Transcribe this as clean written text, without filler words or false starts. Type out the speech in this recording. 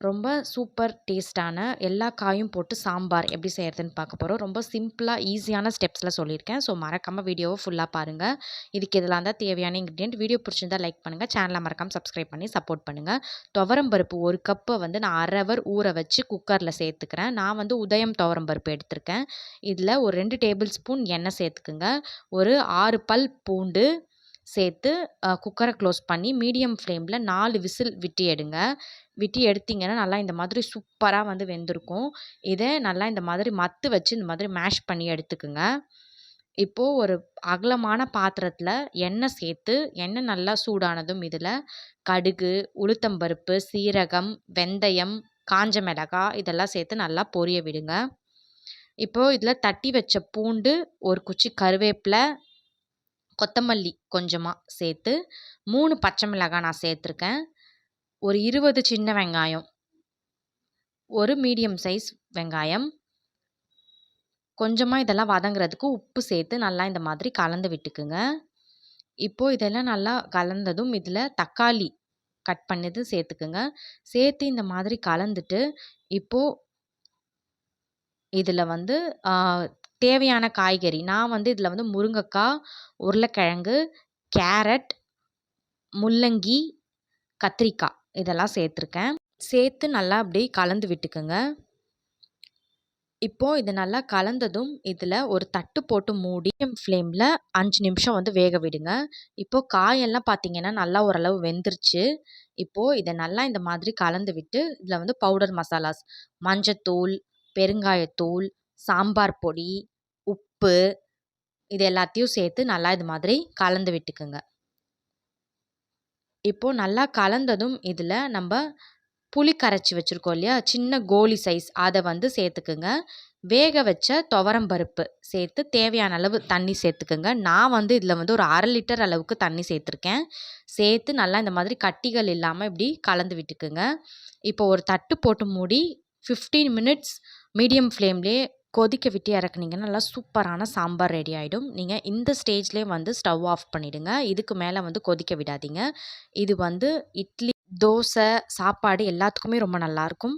ரொம்ப சூப்பர் டேஸ்ட்டான எல்லா காயும் போட்டு சாம்பார் எப்படி செய்கிறதுன்னு பார்க்க போகிறோம். ரொம்ப சிம்பிளாக ஈஸியான ஸ்டெப்ஸில் சொல்லியிருக்கேன். ஸோ மறக்காமல் வீடியோவை ஃபுல்லாக பாருங்கள். இதுக்கு இதெல்லாம் தான் தேவையான இன்க்ரீடியன்ட். வீடியோ பிடிச்சிருந்தா லைக் பண்ணுங்கள். சேனலை மறக்காமல் சப்ஸ்கிரைப் பண்ணி சப்போர்ட் பண்ணுங்கள். துவரம்பருப்பு 1 கப்பை வந்து நான் அரை ஹவர் ஊற வச்சு குக்கரில் சேர்த்துக்கிறேன். நான் வந்து உதயம் துவரம்பருப்பு எடுத்திருக்கேன். இதில் ஒரு 2 டேபிள் ஸ்பூன் எண்ணெய் சேர்த்துக்குங்க. ஒரு 6 பல் பூண்டு சேர்த்து குக்கரை க்ளோஸ் பண்ணி மீடியம் ஃப்ளேமில் 4 விசில் விட்டு எடுங்க. விட்டு எடுத்தீங்கன்னா நல்லா இந்த மாதிரி சூப்பராக வந்து வெந்திருக்கும். இதை நல்லா இந்த மாதிரி மத்து வச்சு இந்த மாதிரி மேஷ் பண்ணி எடுத்துக்குங்க. இப்போது ஒரு அகலமான பாத்திரத்தில் எண்ணெய் சேர்த்து எண்ணெய் நல்லா சூடானதும் இதில் கடுகு, உளுத்தம்பருப்பு, சீரகம், வெந்தயம், காஞ்ச மிளகாய் இதெல்லாம் சேர்த்து நல்லா பொரிய விடுங்க. இப்போது இதில் தட்டி வச்ச பூண்டு, ஒரு குச்சி கருவேப்பிலை, கொத்தமல்லி கொஞ்சமாக சேர்த்து 3 பச்சை மிளகாய் நான் சேர்த்துருக்கேன். ஒரு 20 சின்ன வெங்காயம், ஒரு மீடியம் சைஸ் வெங்காயம், கொஞ்சமாக இதெல்லாம் வதங்குறதுக்கு உப்பு சேர்த்து நல்லா இந்த மாதிரி கலந்து விட்டுக்குங்க. இப்போது இதெல்லாம் நல்லா கலந்ததும் இதில் தக்காளி கட் பண்ணது சேர்த்துக்குங்க. சேர்த்து இந்த மாதிரி கலந்துட்டு இப்போது இதில் வந்து தேவையான காய்கறி நான் வந்து இதில் வந்து முருங்கைக்காய், உருளைக்கிழங்கு, கேரட், முள்ளங்கி, கத்திரிக்காய் இதெல்லாம் சேர்த்துருக்கேன். சேர்த்து நல்லா அப்படியே கலந்து விட்டுக்குங்க. இப்போது இது நல்லா கலந்ததும் இதில் ஒரு தட்டு போட்டு மூடி ஃப்ளேமில் 5 நிமிஷம் வந்து வேக விடுங்க. இப்போது காயெல்லாம் பார்த்தீங்கன்னா நல்லா ஓரளவு வெந்துருச்சு. இப்போது இதை நல்லா இந்த மாதிரி கலந்து விட்டு இதில் வந்து பவுடர் மசாலாஸ் மஞ்சத்தூள், பெருங்காயத்தூள், சாம்பார் பொடி, உப்பு இது எல்லாத்தையும் சேர்த்து நல்லா இது மாதிரி கலந்து விட்டுக்குங்க. இப்போது நல்லா கலந்ததும் இதில் நம்ம புளி கரைச்சி வச்சுருக்கோம் இல்லையா, சின்ன கோலி சைஸ் அதை வந்து சேர்த்துக்குங்க. வேக வச்ச துவரம்பருப்பு சேர்த்து தேவையான அளவு தண்ணி சேர்த்துக்குங்க. நான் வந்து இதில் வந்து ஒரு 1/2 லிட்டர் அளவுக்கு தண்ணி சேர்த்துருக்கேன். சேர்த்து நல்லா இந்த மாதிரி கட்டிகள் இல்லாமல் இப்படி கலந்து விட்டுக்குங்க. இப்போ ஒரு தட்டு போட்டு மூடி 15 மினிட்ஸ் மீடியம் ஃப்ளேம்லேயே கொதிக்க விட்டு இறக்குனீங்கன்னா நல்லா சூப்பரான சாம்பார் ரெடி ஆகிடும். நீங்கள் இந்த ஸ்டேஜ்லேயே வந்து ஸ்டவ் ஆஃப் பண்ணிவிடுங்க. இதுக்கு மேலே வந்து கொதிக்க விடாதீங்க. இது வந்து இட்லி, தோசை, சாப்பாடு எல்லாத்துக்குமே ரொம்ப நல்லாயிருக்கும்.